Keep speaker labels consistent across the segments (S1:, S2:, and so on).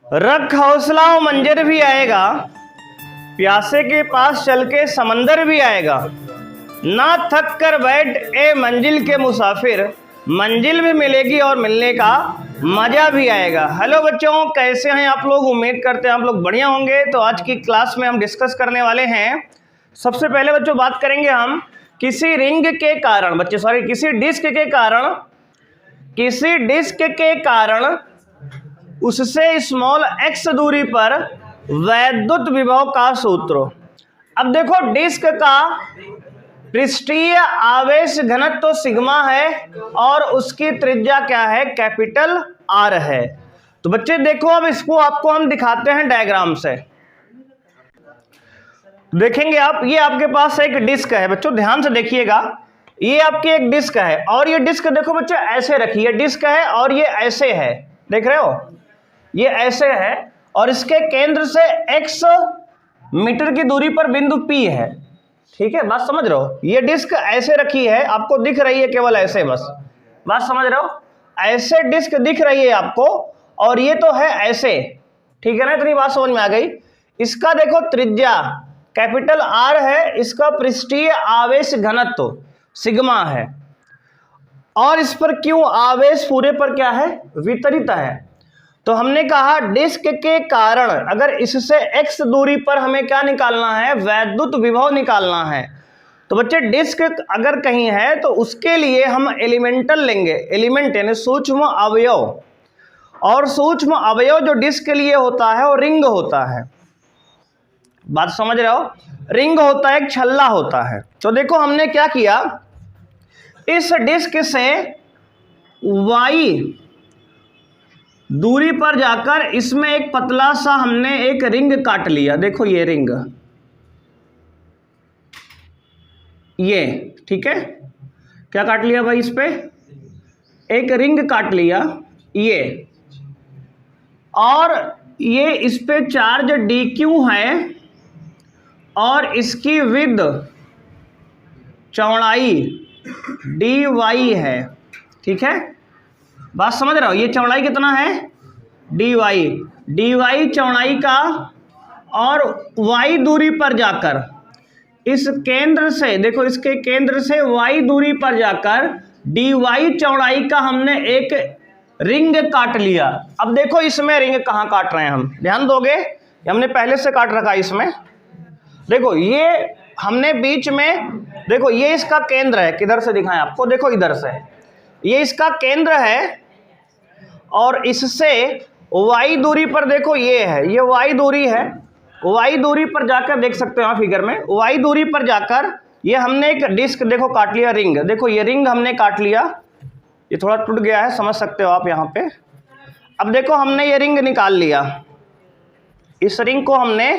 S1: रख हौसला मंजर भी आएगा, प्यासे के पास चल के समंदर भी आएगा। ना थक कर बैठ ए मंजिल के मुसाफिर, मंजिल भी मिलेगी और मिलने का मजा भी आएगा। हेलो बच्चों, कैसे हैं आप लोग? उम्मीद करते हैं आप लोग बढ़िया होंगे। तो आज की क्लास में हम डिस्कस करने वाले हैं, सबसे पहले बच्चों बात करेंगे हम किसी रिंग के कारण, किसी डिस्क के कारण उससे स्मॉल x दूरी पर वैद्युत विभव का सूत्र। अब देखो, डिस्क का पृष्ठीय आवेश घनत्व तो सिग्मा है और उसकी त्रिज्या क्या है? कैपिटल R है। तो बच्चे देखो, अब इसको आपको हम दिखाते हैं डायग्राम से। देखेंगे आप, ये आपके पास एक डिस्क है बच्चों, ध्यान से देखिएगा। ये आपकी एक डिस्क है और ये डिस्क देखो बच्चों ऐसे रखी है, डिस्क है और ये ऐसे है, देख रहे हो? ये ऐसे है और इसके केंद्र से x मीटर की दूरी पर बिंदु P है। ठीक है, बात समझ रहे हो? ये डिस्क ऐसे रखी है, आपको दिख रही है केवल ऐसे, बस बात समझ रहे हो? ऐसे डिस्क दिख रही है आपको और ये तो है ऐसे, ठीक है ना? इतनी बात समझ में आ गई। इसका देखो त्रिज्या कैपिटल R है, इसका पृष्ठीय आवेश घनत्व सिग्मा है और इस पर क्यों आवेश पूरे पर क्या है? वितरित है। तो हमने कहा डिस्क के कारण अगर इससे x दूरी पर हमें क्या निकालना है? वैद्युत विभव निकालना है। तो बच्चे डिस्क अगर कहीं है तो उसके लिए हम एलिमेंटल लेंगे, एलिमेंट यानी सूक्ष्म अवयव, और सूक्ष्म अवयव जो डिस्क के लिए होता है वो रिंग होता है। बात समझ रहे हो? रिंग होता है, एक छल्ला होता है। तो देखो हमने क्या किया, इस डिस्क से y दूरी पर जाकर इसमें एक पतला सा हमने एक रिंग काट लिया। देखो ये रिंग, ये ठीक है, क्या काट लिया भाई? इस पे एक रिंग काट लिया ये, और ये इस पे चार्ज dq है और इसकी विड्थ चौड़ाई dy है। ठीक है, बात समझ रहे हो? ये चौड़ाई कितना है? dy चौड़ाई का, और y दूरी पर जाकर इस केंद्र से, देखो इसके केंद्र से y दूरी पर जाकर dy चौड़ाई का हमने एक रिंग काट लिया। अब देखो इसमें रिंग कहाँ काट रहे हैं हम, ध्यान दोगे? हमने पहले से काट रखा है इसमें। देखो ये हमने बीच में, देखो ये इसका केंद्र है, किधर से दिखाएं आपको? देखो इधर से, ये इसका केंद्र है और इससे y दूरी पर देखो ये है, ये y दूरी है। y दूरी पर जाकर देख सकते हो आप फिगर में, y दूरी पर जाकर ये हमने एक डिस्क देखो काट लिया, रिंग। देखो ये रिंग हमने काट लिया, ये थोड़ा टूट गया है, समझ सकते हो आप यहाँ पे। अब देखो हमने ये रिंग निकाल लिया, इस रिंग को हमने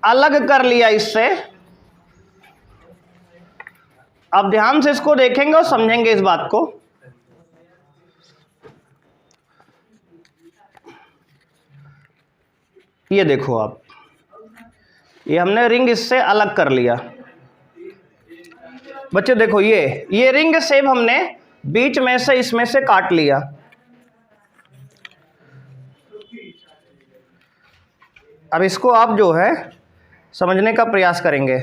S1: अलग कर लिया इससे। अब ध्यान से इसको देखेंगे और समझेंगे इस बात को। ये देखो आप, ये हमने रिंग इससे अलग कर लिया बच्चे। देखो ये रिंग शेप हमने बीच में से इसमें से काट लिया। अब इसको आप जो है समझने का प्रयास करेंगे।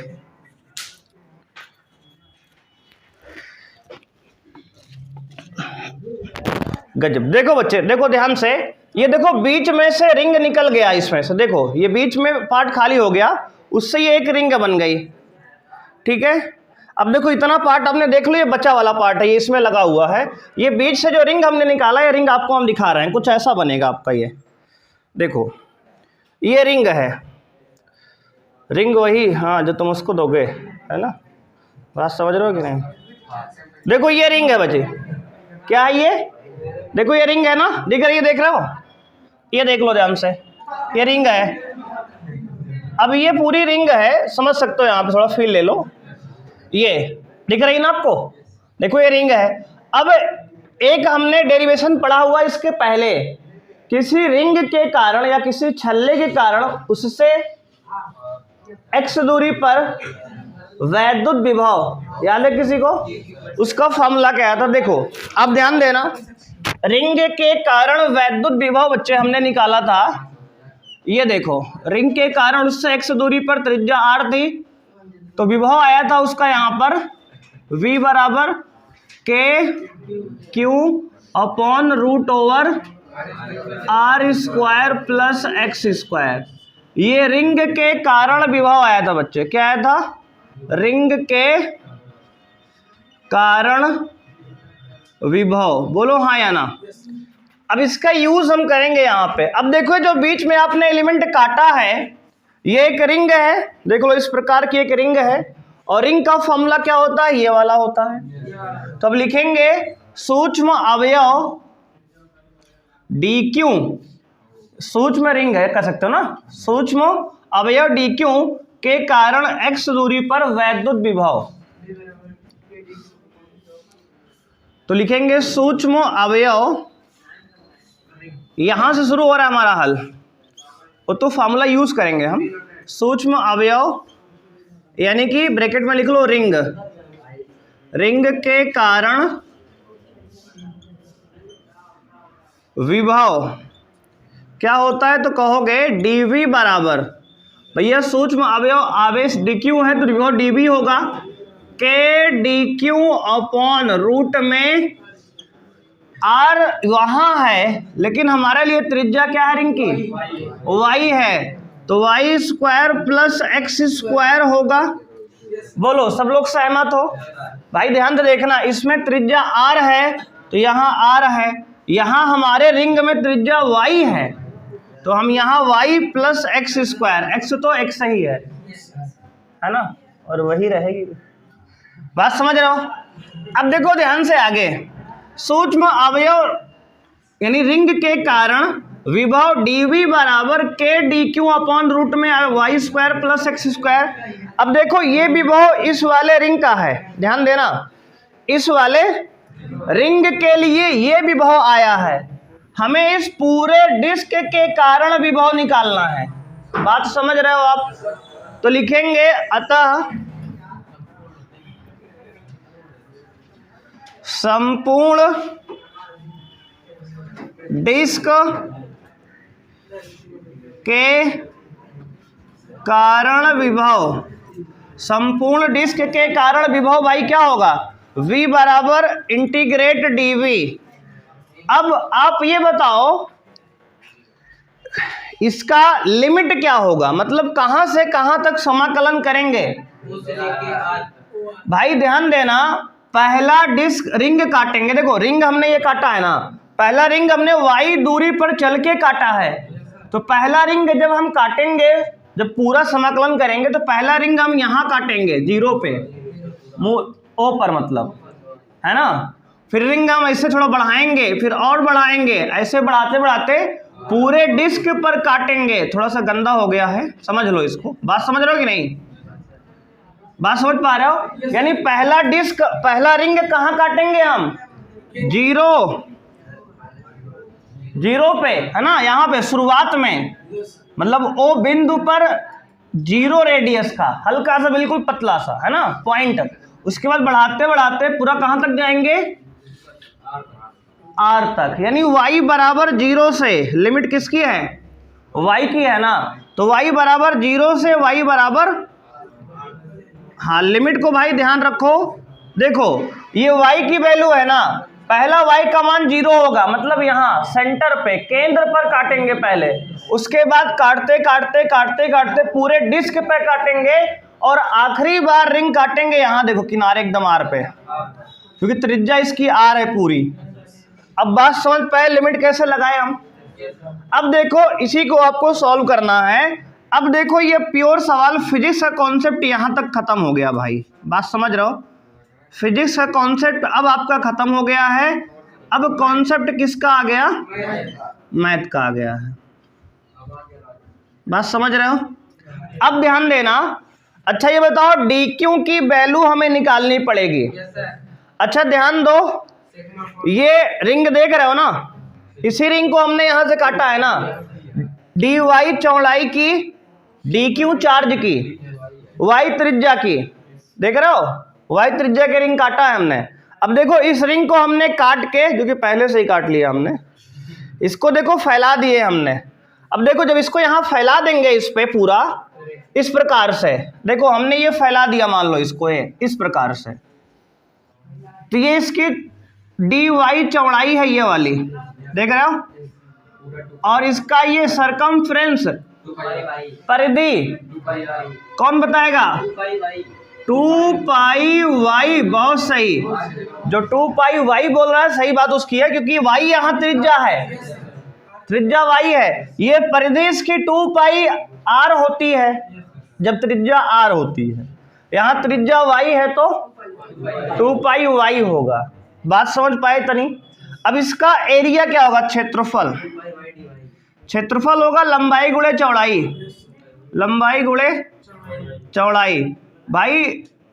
S1: गजब, देखो बच्चे, देखो ध्यान से, ये देखो बीच में से रिंग निकल गया इसमें से, देखो ये बीच में पार्ट खाली हो गया, उससे ये एक रिंग बन गई। ठीक है, अब देखो इतना पार्ट आपने देख लो, ये बचा वाला पार्ट है, ये इसमें लगा हुआ है। ये बीच से जो रिंग हमने निकाला, ये रिंग आपको हम दिखा रहे हैं, कुछ ऐसा बनेगा आपका। ये देखो ये रिंग है, रिंग वही, हाँ, जो तुम उसको दोगे, है ना? बात समझ रहे हो कि नहीं? देखो ये रिंग है बच्चे, क्या है ये? देखो ये रिंग है ना, दिख रही है, देख रहे हो? ये देख लो ध्यान से, ये रिंग है। अब ये पूरी रिंग है, समझ सकते हो, यहाँ पे थोड़ा फील ले लो। ये दिख रही है ना आपको? देखो ये रिंग है। अब एक हमने डेरिवेशन पढ़ा हुआ इसके पहले, किसी रिंग के कारण या किसी छल्ले के कारण उससे x दूरी पर वैद्युत विभव, याद है किसी को? उसका फॉर्मूला क्या था? देखो अब ध्यान देना, रिंग के कारण वैद्युत विभव बच्चे हमने निकाला था, ये देखो रिंग के कारण उससे x दूरी पर त्रिज्या r थी, तो विभव आया था उसका यहाँ पर v बराबर k q upon root over r square plus x square. ये रिंग के कारण विभव आया था बच्चे, क्या आया था? रिंग के कारण विभव, बोलो हाँ या ना। अब इसका यूज हम करेंगे यहाँ पे। अब देखो जो बीच में आपने एलिमेंट काटा है ये एक रिंग है, देख लो इस प्रकार की एक रिंग है, और रिंग का फॉर्मूला क्या होता है? ये वाला होता है। तो अब लिखेंगे सूक्ष्म अवयव dq, सूक्ष्म रिंग है कह सकते हो ना, सूक्ष्म अवयव dq के कारण x दूरी पर वैद्युत विभव। तो लिखेंगे सूक्ष्म अवयव, यहां से शुरू हो रहा है हमारा हल, वो तो फॉर्मूला यूज करेंगे हम। सूक्ष्म अवयव यानी कि ब्रैकेट में लिख लो रिंग, रिंग के कारण विभव क्या होता है? तो कहोगे dv बराबर, भैया सूक्ष्म अवयव आवेश dq है तो विभव dv होगा, k dq अपॉन रूट में r वहां है लेकिन हमारे लिए त्रिज्या क्या है रिंग की? y है, तो y square plus x square होगा। बोलो सब लोग सहमत हो? भाई ध्यान से देखना, इसमें त्रिज्या r है तो यहाँ r है, यहाँ हमारे रिंग में त्रिज्या y है तो हम यहाँ y plus X square, x तो x ही है ना, और वही रहेगी। बात समझ रहे हो? अब देखो ध्यान से आगे, सूक्ष्म अवयव यानी रिंग के कारण विभव dv बराबर k dq अपॉन रूट में y square plus X square. अब देखो ये विभव इस वाले रिंग का है, ध्यान देना, इस वाले रिंग के लिए ये विभव आया है, हमें इस पूरे डिस्क के कारण विभव निकालना है। बात समझ रहे हो आप? तो लिखेंगे अतः संपूर्ण डिस्क के कारण विभव, संपूर्ण डिस्क के कारण विभव भाई क्या होगा? v बराबर इंटीग्रेट dv। अब आप ये बताओ इसका लिमिट क्या होगा, मतलब कहां से कहां तक समाकलन करेंगे? भाई ध्यान देना, पहला डिस्क रिंग काटेंगे, देखो रिंग हमने ये काटा है ना, पहला रिंग हमने y दूरी पर चल के काटा है, तो पहला रिंग जब हम काटेंगे, जब पूरा समाकलन करेंगे तो पहला रिंग हम यहाँ काटेंगे जीरो पे, ओ पर मतलब, है ना। फिर रिंग हम ऐसे थोड़ा बढ़ाएंगे, फिर और बढ़ाएंगे, ऐसे बढ़ाते बढ़ाते पूरे डिस्क पर काटेंगे। थोड़ा सा गंदा हो गया है, समझ लो इसको। बात समझ रहे हो कि नहीं? बात समझ पा रहे हो? यानी पहला डिस्क, पहला रिंग कहाँ काटेंगे हम? जीरो पे, है ना, यहाँ पे शुरुआत में, मतलब ओ बिंदु पर जीरो रेडियस का हल्का सा बिल्कुल पतला सा, है ना, पॉइंट। उसके बाद बढ़ाते बढ़ाते पूरा कहां तक जाएंगे? r तक। यानी y बराबर जीरो से, लिमिट किसकी है? y की है ना, तो y बराबर जीरो से y बराबर, हाँ लिमिट को भाई ध्यान रखो। देखो ये y की वैल्यू है ना, पहला y का मान जीरो होगा, मतलब यहाँ सेंटर पे केंद्र पर काटेंगे पहले, उसके बाद काटते काटते काटते काटते पूरे डिस्क पे काटेंगे, और आखिरी बार रिंग काटेंगे यहाँ देखो किनारे एकदम r पे, क्योंकि त्रिज्या इसकी r है पूरी। अब बात समझ पाए लिमिट कैसे लगाए हम? अब देखो इसी को आपको सॉल्व करना है। अब देखो ये प्योर सवाल, फिजिक्स का कॉन्सेप्ट यहाँ तक खत्म हो गया भाई। बात समझ रहे हो? फिजिक्स का कॉन्सेप्ट अब आपका खत्म हो गया है। अब कॉन्सेप्ट किसका आ गया? मैथ का आ गया है। बात समझ रहे हो? अब ध्यान देना। अच्छा ये बताओ dq की वैल्यू हमें निकालनी पड़ेगी। अच्छा ध्यान दो, ये रिंग देख रहे हो ना, इसी रिंग को हमने यहां से काटा है ना, dy चौड़ाई की, dq चार्ज की, y त्रिज्या की, देख रहे हो, y त्रिज्या के रिंग काटा है हमने। अब देखो इस रिंग को हमने काट के, जो कि पहले से ही काट लिया हमने, इसको देखो फैला दिए हमने। अब देखो जब इसको यहाँ फैला देंगे इस पे पूरा इस प्रकार से, देखो हमने ये फैला दिया, मान लो इसको इस प्रकार से, तो ये इसकी dy चौड़ाई है ये वाली, देख रहे हो, और इसका ये सरकमफ्रेंस परिधि कौन बताएगा? 2 पाई y। बहुत सही, जो 2 पाई y बोल रहा है सही बात उसकी है, क्योंकि y यहाँ त्रिज्या है, त्रिज्या y है। ये परिधि इसकी 2 पाई r होती है जब त्रिज्या r होती है, यहाँ त्रिज्या y है तो 2 पाई y होगा। बात समझ पाए तनी? अब इसका एरिया क्या होगा? क्षेत्रफल। क्षेत्रफल होगा लंबाई गुणे चौड़ाई, लंबाई गुणे चौड़ाई। भाई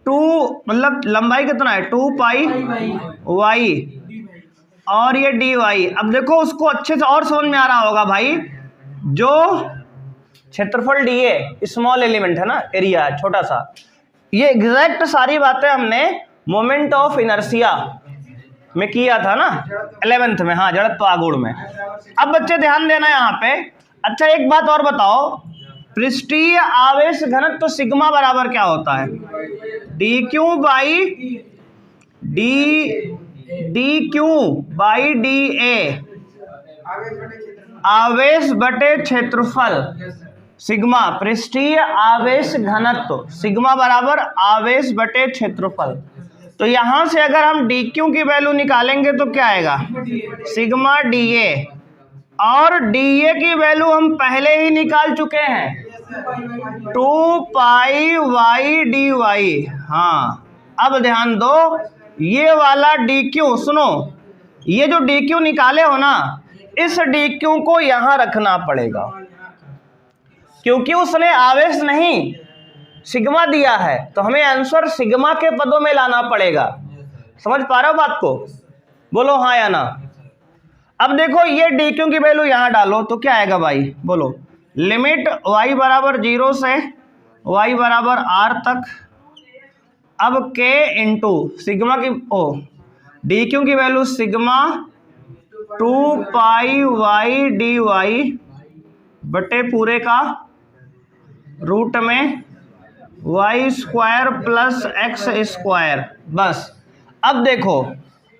S1: 2 मतलब लंबाई कितना है? 2 पाई y और ये dy। अब देखो उसको अच्छे से और समझ में आ रहा होगा भाई, जो क्षेत्रफल dA स्मॉल एलिमेंट है ना, एरिया है छोटा सा, ये एग्जैक्ट सारी बातें हमने मोमेंट ऑफ इनर्शिया में किया था ना 11th में, हाँ जड़त्व आघूर्ण में। अब बच्चे ध्यान देना यहाँ पे। अच्छा एक बात और बताओ, पृष्ठीय आवेश घनत्व तो सिग्मा बराबर क्या होता है? dq बाई dA, आवेश बटे क्षेत्रफल, सिग्मा पृष्ठीय आवेश घनत्व, सिग्मा बराबर आवेश बटे क्षेत्रफल। तो यहां से अगर हम dq की वैल्यू निकालेंगे तो क्या आएगा? सिग्मा dA, और dA की वैल्यू हम पहले ही निकाल चुके हैं, 2 पाई y dy। हाँ अब ध्यान दो, ये वाला dq, सुनो, ये जो dq निकाले हो ना, इस dq को यहां रखना पड़ेगा, क्योंकि उसने आवेश नहीं सिग्मा दिया है, तो हमें आंसर सिग्मा के पदों में लाना पड़ेगा। समझ पा रहे हो बात को? बोलो हाँ या ना। अब देखो ये dq की वैल्यू यहां डालो तो क्या आएगा भाई? बोलो, लिमिट y बराबर 0 से y बराबर r तक। अब k इंटू सिग्मा की dq की वैल्यू सिग्मा 2 पाई y dy बटे पूरे का रूट में y square plus x square. बस अब देखो,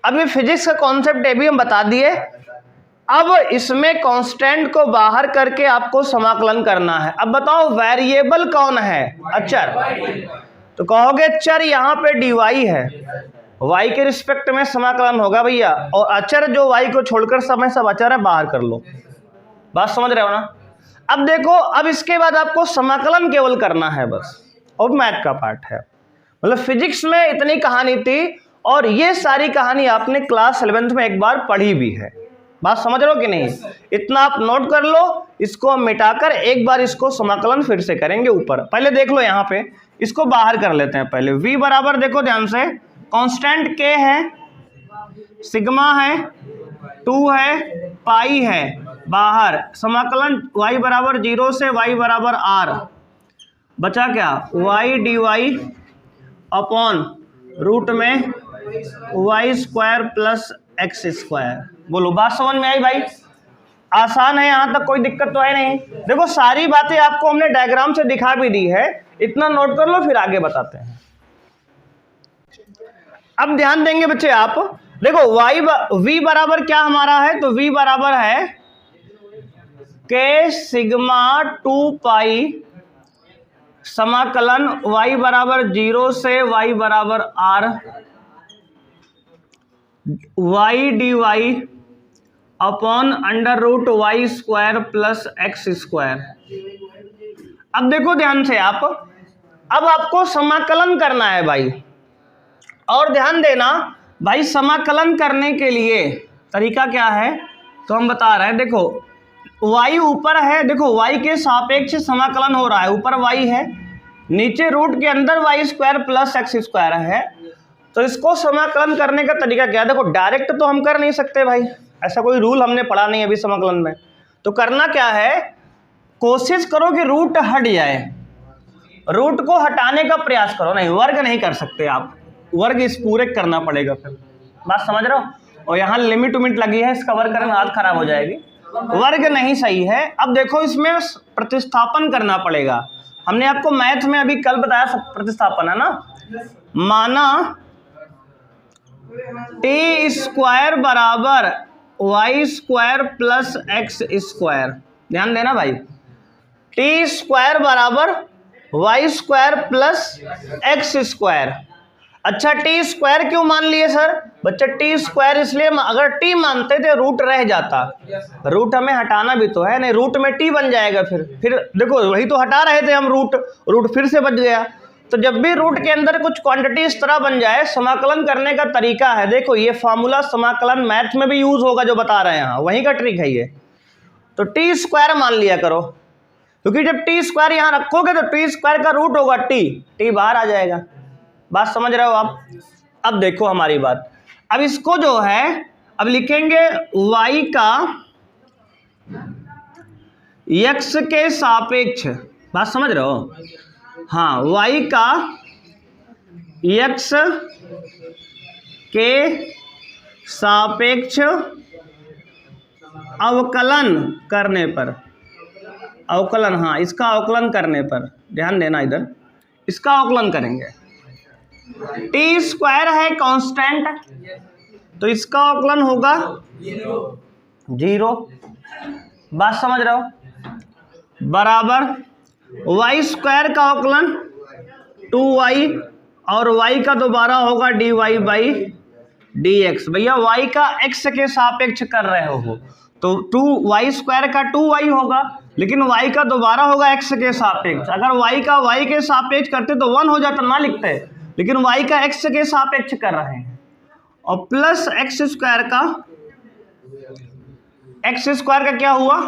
S1: अब ये फिजिक्स का कॉन्सेप्ट ये भी हम बता दिए। अब इसमें कांस्टेंट को बाहर करके आपको समाकलन करना है। अब बताओ वेरिएबल कौन है? अचर। तो कहोगे चर यहाँ पे dy है, y के रिस्पेक्ट में समाकलन होगा भैया, और अचर जो y को छोड़कर समय सब अचर है बाहर कर लो। बात समझ रहे हो ना? अब देखो, अब इसके बाद आपको समाकलन केवल करना है बस, और मैथ का पार्ट है। मतलब फिजिक्स में इतनी कहानी थी, और ये सारी कहानी आपने क्लास 11th में एक बार पढ़ी भी है। बात समझ रहे हो कि नहीं? इतना आप नोट कर लो, इसको मिटाकर एक बार इसको समाकलन फिर से करेंगे ऊपर। पहले देख लो यहाँ पे, इसको बाहर कर लेते हैं पहले। v बराबर देखो ध्यान से, कांस्टेंट k है, सिग्मा है, 2 है, पाई है, बाहर समाकलन y बराबर 0 से y बराबर r, बचा क्या? y dy अपॉन रूट में y square plus x square. बोलो बात समझ में आई भाई? आसान है, यहां तक कोई दिक्कत तो है नहीं। देखो सारी बातें आपको हमने डायग्राम से दिखा भी दी है, इतना नोट कर लो फिर आगे बताते हैं। अब ध्यान देंगे बच्चे आप, देखो v बराबर क्या हमारा है? तो v बराबर है k सिग्मा 2 पाई समाकलन y बराबर 0 से y बराबर r y dy upon under root y square plus x square. अब देखो ध्यान से आप, अब आपको समाकलन करना है भाई, और ध्यान देना भाई, समाकलन करने के लिए तरीका क्या है तो हम बता रहे हैं। देखो y ऊपर है, देखो y के सापेक्ष समाकलन हो रहा है, ऊपर y है, नीचे रूट के अंदर y square plus x square है। तो इसको समाकलन करने का तरीका क्या है? देखो डायरेक्ट तो हम कर नहीं सकते भाई, ऐसा कोई रूल हमने पढ़ा नहीं अभी समाकलन में। तो करना क्या है, कोशिश करो कि रूट हट जाए, रूट को हटाने का प्रयास करो। नहीं, वर्ग नहीं कर सकते आप, वर्ग इस पूरे करना पड़ेगा फिर। बात समझ रहे हो? और यहाँ लिमिट उमिट लगी है, इसका वर्ग करना हाथ खराब हो जाएगी, वर्ग नहीं सही है। अब देखो इसमें प्रतिस्थापन करना पड़ेगा। हमने आपको मैथ में अभी कल बताया सब प्रतिस्थापन है ना। माना टी स्क्वायर बराबर Y square plus X square, ध्यान देना भाई, टी स्क्वायर बराबर Y square plus X square. अच्छा टी स्क्वायर क्यों मान लिए सर? बच्चा टी स्क्वायर इसलिए, अगर टी मानते थे रूट रह जाता, रूट हमें हटाना भी तो है, नहीं रूट में टी बन जाएगा, फिर देखो वही तो हटा रहे थे हम, रूट फिर से बच गया। तो जब भी रूट के अंदर कुछ क्वांटिटी इस तरह बन जाए, समाकलन करने का तरीका है, देखो ये फॉर्मूला समाकलन मैथ में भी यूज होगा जो बता रहे हैं यहाँ, वहीं का ट्रिक है ये। तो टी स्क्वायर मान लिया करो, क्योंकि जब टी स्क्वायर यहाँ रखोगे तो टी स्क्वायर का रूट होगा टी बाहर आ जाएगा। बात समझ रहे हो आप? अब देखो हमारी बात, अब इसको जो है अब लिखेंगे y का x के सापेक्ष, बात समझ रहे हो? हाँ, y का x के सापेक्ष अवकलन करने पर, अवकलन, हाँ इसका अवकलन करने पर, ध्यान देना इधर, इसका अवकलन करेंगे। टी स्क्वायर है कांस्टेंट, तो इसका अवकलन होगा 0, बात समझ रहे हो? बराबर वाई स्क्वायर का अवकलन 2y और y का दोबारा होगा dy बाई dx। भैया y का x के सापेक्ष कर रहे हो तो 2y स्क्वायर का 2y होगा, लेकिन y का दोबारा होगा x के सापेक्ष। अगर y का y के सापेक्ष करते तो 1 हो जाता, ना लिखते, लेकिन y का x के सापेक्ष कर रहे हैं। और प्लस x स्क्वायर का क्या हुआ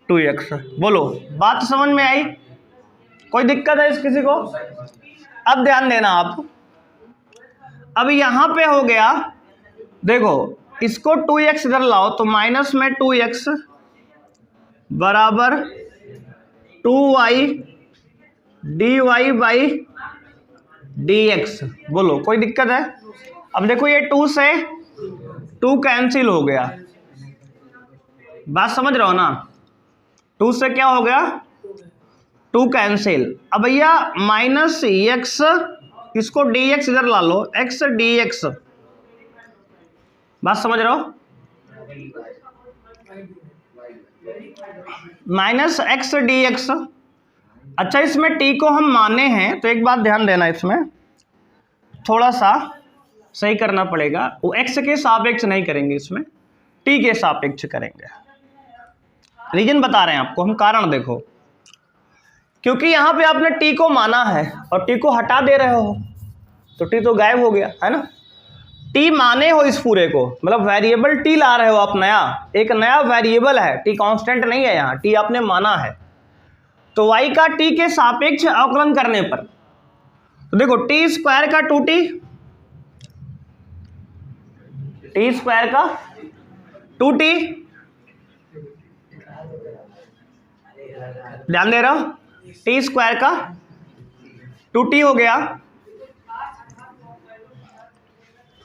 S1: 2x। बोलो बात समझ में आई? कोई दिक्कत है इस किसी को? अब ध्यान देना आप, अब यहां पे हो गया, देखो इसको 2x इधर लाओ तो माइनस में 2x बराबर 2y dy बाई dx। बोलो कोई दिक्कत है? अब देखो ये 2 से 2 कैंसिल हो गया, बात समझ रहे हो ना? 2 से क्या हो गया 2 कैंसिल। अब भैया माइनस x, इसको dx इधर ला लो, x dx, बात समझ रहे हो? Minus x dx। अच्छा इसमें t को हम माने हैं तो एक बात ध्यान देना, इसमें थोड़ा सा सही करना पड़ेगा, वो x के सापेक्ष नहीं करेंगे, इसमें t के सापेक्ष करेंगे। रीजन बता रहे हैं आपको हम, कारण देखो, क्योंकि यहां पे आपने t को माना है और t को हटा दे रहे हो तो t तो गायब हो गया है ना। t माने हो इस पूरे को, मतलब वेरिएबल t ला रहे हो आप, नया एक नया वेरिएबल है, t कांस्टेंट नहीं है, यहाँ t आपने माना है। तो y का t के सापेक्ष अवकलन करने पर, तो देखो टी स्क्वायर का 2t, टी स्क्वायर का 2t, ध्यान दे रहा हो, टी स्क्वायर का 2t हो गया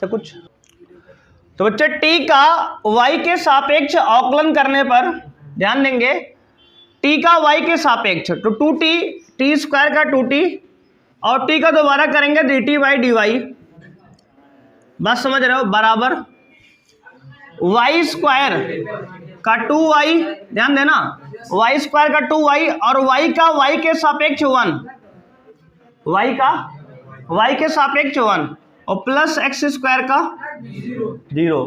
S1: तो कुछ, तो बच्चे t का y के सापेक्ष अवकलन करने पर ध्यान देंगे, t का y के सापेक्ष तो 2t, टी स्क्वायर का 2t और t का दोबारा करेंगे dt बाई dy, बस समझ रहे हो, बराबर y स्क्वायर का 2y, ध्यान देना y स्क्वायर का 2y और y का y के सापेक्ष 1, y का y के सापेक्ष 1 और प्लस x स्क्वायर का 0।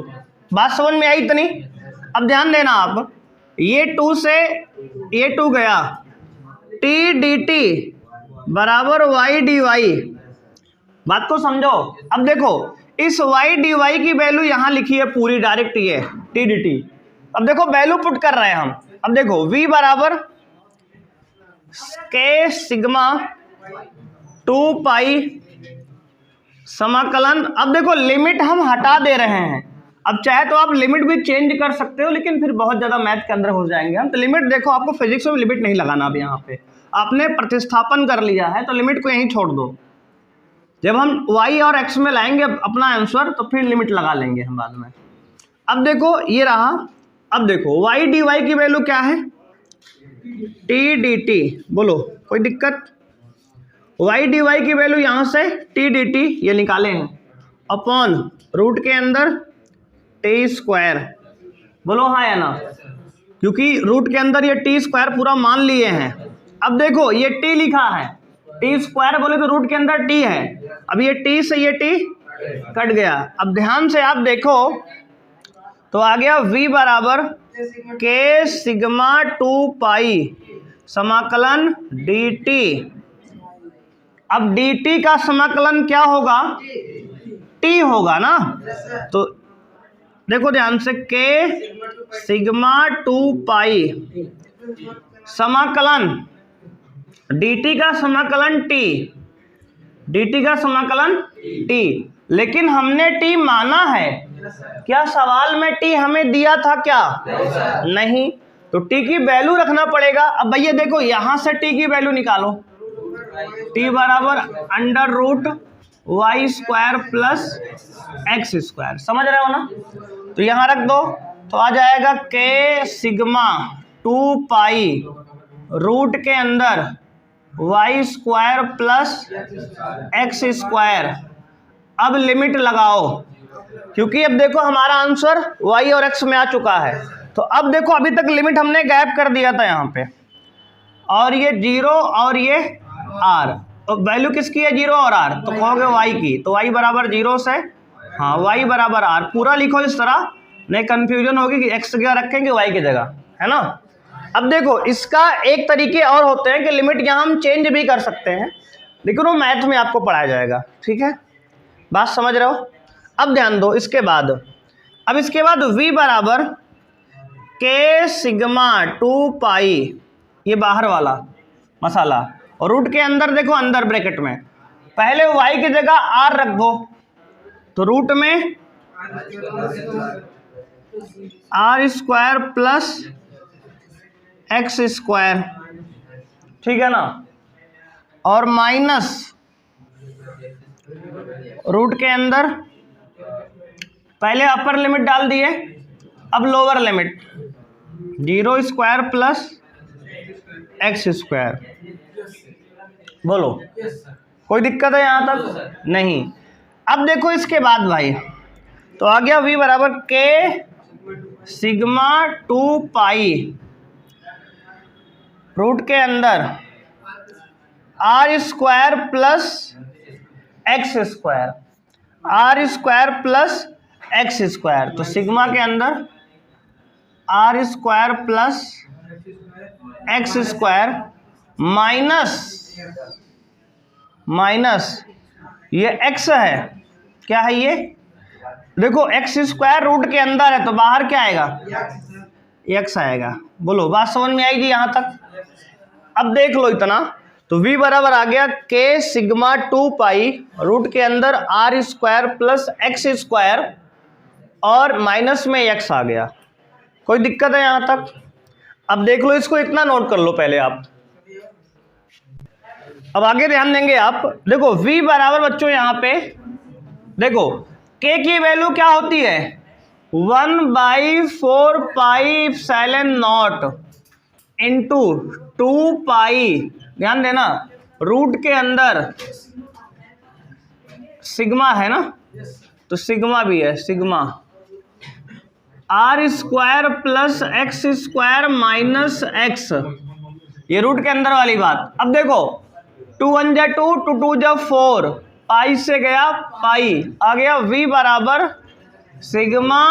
S1: बात समझ में आई इतनी? अब ध्यान देना आप, ये 2 से ये 2 गया, t dt बराबर y dy, बात को समझो। अब देखो इस y dy की वैल्यू यहां लिखी है पूरी डायरेक्ट, ये t dt। अब देखो वैल्यू पुट कर रहे हैं हम, अब देखो v बराबर k सिग्मा 2 पाई समाकलन, अब देखो लिमिट हम हटा दे रहे हैं, अब चाहे तो आप लिमिट भी चेंज कर सकते हो, लेकिन फिर बहुत ज्यादा मैथ के अंदर हो जाएंगे हम, तो लिमिट देखो आपको फिजिक्स में लिमिट नहीं लगाना। अब यहाँ पे आपने प्रतिस्थापन कर लिया है तो लिमिट को यहीं छोड़ दो, जब हम y और x में लाएंगे अपना आंसर तो फिर लिमिट लगा लेंगे हम बाद में। अब देखो ये रहा, अब देखो y dy की वैल्यू क्या है, t dt, बोलो कोई दिक्कत। y dy की वैल्यू यहां से t dt ये निकाले हैं अपॉन रूट के अंदर t स्क्वायर, बोलो हाँ या ना, क्योंकि रूट के अंदर ये t स्क्वायर पूरा मान लिए हैं। अब देखो ये t लिखा है, t स्क्वायर बोले तो रूट के अंदर t है, अब ये t से ये t कट गया। अब ध्यान से आप देखो तो आ गया v बराबर k सिग्मा 2 पाई समाकलन dt। अब dt का समाकलन क्या होगा, t होगा ना, तो देखो ध्यान से k सिग्मा 2 पाई समाकलन dt का समाकलन t, dt का समाकलन t, लेकिन हमने t माना है क्या, सवाल में t हमें दिया था क्या, नहीं, तो t की वैल्यू रखना पड़ेगा। अब भैया देखो यहां से t की वैल्यू निकालो, t बराबर under root Y square plus X square, समझ रहे हो ना, तो यहां रख दो तो आ जाएगा k सिग्मा 2 पाई रूट के अंदर Y square plus X square. अब लिमिट लगाओ, क्योंकि अब देखो हमारा आंसर y और x में आ चुका है, तो अब देखो अभी तक लिमिट हमने गायब कर दिया था यहाँ पे, और ये 0 और ये r, तो वैल्यू किसकी है 0 और r, तो कहोगे y की, तो y बराबर 0 से, हाँ y बराबर r, पूरा लिखो इस तरह, नहीं कंफ्यूजन होगी कि x क्या रखेंगे y की जगह, है ना। अब देखो इसका एक तरीके और होते हैं कि लिमिट यहाँ हम चेंज भी कर सकते हैं, लेकिन वो मैथ में आपको पढ़ाया जाएगा, ठीक है, बात समझ रहे हो। अब ध्यान दो इसके बाद, अब इसके बाद v बराबर k सिग्मा 2 पाई, ये बाहर वाला मसाला, और रूट के अंदर देखो अंदर ब्रैकेट में पहले y की जगह r रख दो, तो रूट में r square plus X square, ठीक है ना, और माइनस रूट के अंदर पहले अपर लिमिट डाल दिए, अब lower limit 0 square plus X square, बोलो कोई दिक्कत है यहां तक, नहीं। अब देखो इसके बाद भाई तो आ गया v बराबर k सिग्मा 2 पाई रूट के अंदर r square plus X square, r square plus X square, तो सिग्मा के अंदर r square plus X square minus ये x है, क्या है ये, देखो एक्स स्क्वायर रूट के अंदर है तो बाहर क्या आएगा, x आएगा, बोलो बात समझ में आएगी यहां तक। अब देख लो इतना, तो v बराबर आ गया k सिग्मा 2 पाई रूट के अंदर r square plus X square और माइनस में x आ गया, कोई दिक्कत है यहां तक। अब देख लो इसको, इतना नोट कर लो पहले आप, अब आगे ध्यान देंगे आप। देखो v बराबर बच्चों यहाँ पे देखो k की वैल्यू क्या होती है 1/4 पाई एप्सिलॉन नॉट इंटू 2 पाई, ध्यान देना रूट के अंदर सिग्मा है ना, तो सिग्मा भी है, sigma r square plus X square minus x, ये रूट के अंदर वाली बात। अब देखो 2 1 जा 2, 2 2 जा 4, पाई से गया पाई, आ गया v बराबर सिग्मा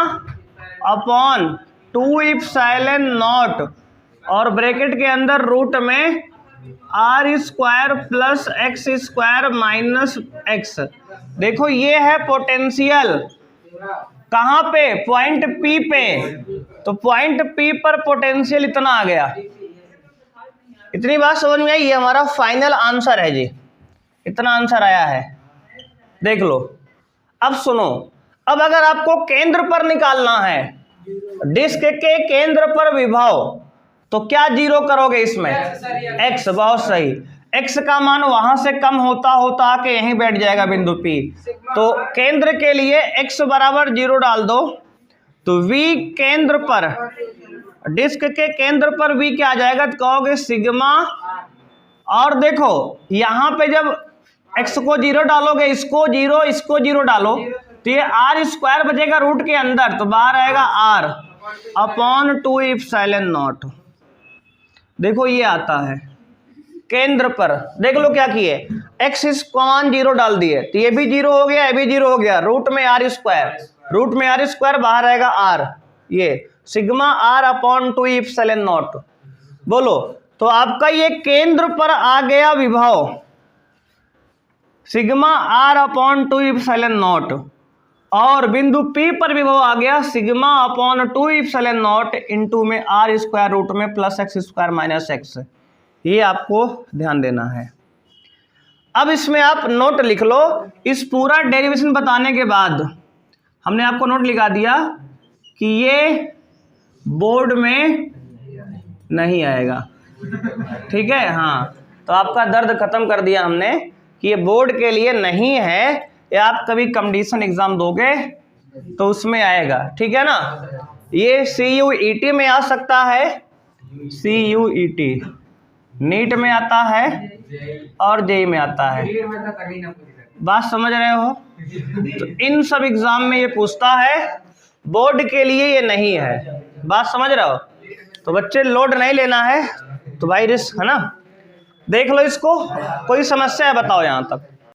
S1: अपॉन 2 एप्सिलॉन नॉट और ब्रैकेट के अंदर रूट में r square plus X square minus x. देखो ये है पोटेंशियल, कहाँ पे, पॉइंट P पे, तो पॉइंट P पर पोटेंशियल इतना आ गया, इतनी बात समझ में आई, ये हमारा फाइनल आंसर है जी, इतना आंसर आया है, देख लो। अब सुनो, अब अगर आपको केंद्र पर निकालना है, डिस्क के केंद्र पर विभव, तो क्या जीरो करोगे इसमें, x, बहुत सही, x का मान वहां से कम होता होता आके यहीं बैठ जाएगा बिंदु P। तो केंद्र के लिए x बराबर 0 डाल दो, तो v केंद्र पर, डिस्क के केंद्र पर v क्या आ जाएगा, तो कहोगे सिग्मा। और देखो यहां पे जब x को 0 डालोगे, इसको 0 इसको 0 डालो, तो ये r स्क्वायर बचेगा रूट के अंदर, तो बाहर आएगा r अपॉन 2 एप्सिलॉन नॉट। देखो ये आता है केंद्र पर, देख लो क्या किए, x इस मान 0 डाल दिए, तो ये भी 0 हो गया, ये भी 0 हो गया, रूट में r स्क्वायर, रूट में r स्क्वायर, बाहर आएगा r, ये sigma r upon 2 epsilon not. बोलो, तो आपका ये केंद्र पर आ गया विभव sigma r upon 2 epsilon not, और बिंदु P पर विभव आ गया sigma upon 2 epsilon not into में r स्क्वायर रूट में plus x square minus x। ये आपको ध्यान देना है। अब इसमें आप नोट लिख लो, इस पूरा डेरिवेशन बताने के बाद हमने आपको नोट लिखा दिया कि ये बोर्ड में नहीं आएगा, ठीक है। हाँ, तो आपका दर्द खत्म कर दिया हमने कि ये बोर्ड के लिए नहीं है, या आप कभी कंपटीशन एग्जाम दोगे तो उसमें आएगा, ठीक है ना। ये CUET में आ सकता है, CUET नीट में आता है और JEE में आता है, बात समझ रहे हो। तो इन सब एग्जाम में ये पूछता है, बोर्ड के लिए ये नहीं है, बात समझ रहे हो। तो बच्चे लोड नहीं लेना है, तो भाई रिस्क है ना। देख लो इसको, कोई समस्या है बताओ यहाँ तक।